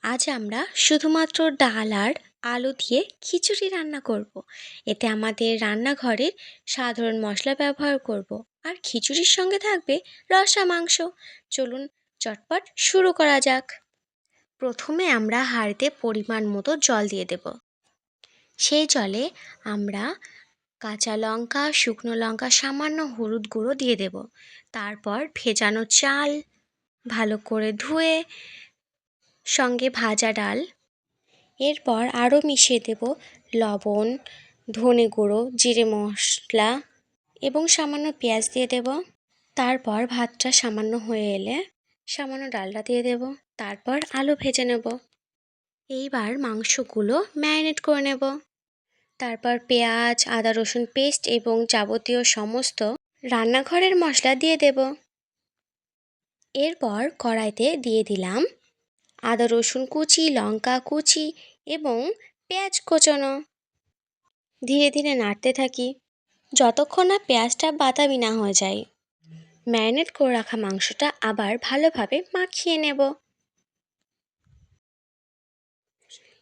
আজ আমরা শুধুমাত্র ডাল আর আলু দিয়ে খিচুড়ি রান্না করব। এতে আমাদের রান্নাঘরের সাধারণ মশলা ব্যবহার করব আর খিচুড়ির সঙ্গে থাকবে রসা মাংস। চলুন চটপট শুরু করা যাক। প্রথমে আমরা হাঁড়িতে পরিমাণ মতো জল দিয়ে দেব। সেই জলে আমরা কাঁচা লঙ্কা, শুকনো লঙ্কা, সামান্য হলুদ গুঁড়ো দিয়ে দেব। তারপর ভেজানো চাল ভালো করে ধুয়ে সঙ্গে ভাজা ডাল, এরপর আরও মিশিয়ে দেব লবণ, ধনে গুঁড়ো, জিরে মশলা এবং সামান্য পেঁয়াজ দিয়ে দেব। তারপর ভাতটা সামান্য হয়ে এলে সামান্য ডালটা দিয়ে দেব। তারপর আলু ভেজে নেব। এইবার মাংসগুলো ম্যারিনেট করে নেব। তারপর পেঁয়াজ, আদা রসুন পেস্ট এবং যাবতীয় সমস্ত রান্নাঘরের মশলা দিয়ে দেব। এরপর কড়াইতে দিয়ে দিলাম আদা রসুন কুচি, লঙ্কা কুচি এবং পেঁয়াজ কোচানো। ধীরে ধীরে নাড়তে থাকি যতক্ষণ না পেঁয়াজটা বাদামি না হয়ে যায়। ম্যারিনেট করে রাখা মাংসটা আবার ভালোভাবে মাখিয়ে নেব।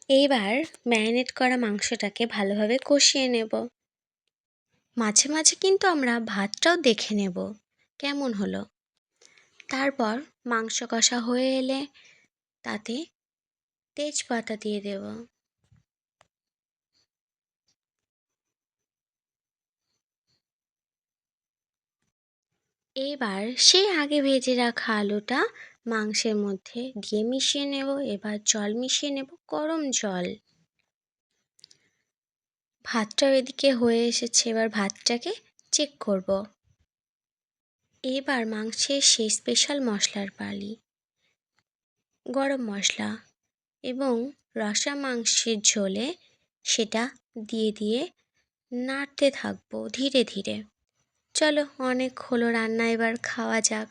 এইবার ম্যারিনেট করা মাংসটাকে ভালোভাবে কষিয়ে নেব। মাঝে মাঝে কিন্তু আমরা ভাতটাও দেখে নেব কেমন হলো। তারপর মাংস কষা হয়ে এলে তাতে তেজপাতা দিয়ে দেব। এবার সেই আগে ভেজে রাখা আলুটা মাংসের মধ্যে দিয়ে মিশিয়ে নেব। এবার জল মিশিয়ে নেব, গরম জল। ভাতটাও এদিকে হয়ে এসেছে, এবার ভাতটাকে চেক করব। এবার মাংসের সেই স্পেশাল মশলার পালি, গরম মশলা এবং রসা মাংসের ঝোলে সেটা দিয়ে দিয়ে নাড়তে থাকবো ধীরে ধীরে। চলো, অনেক হলো রান্না, এবার খাওয়া যাক।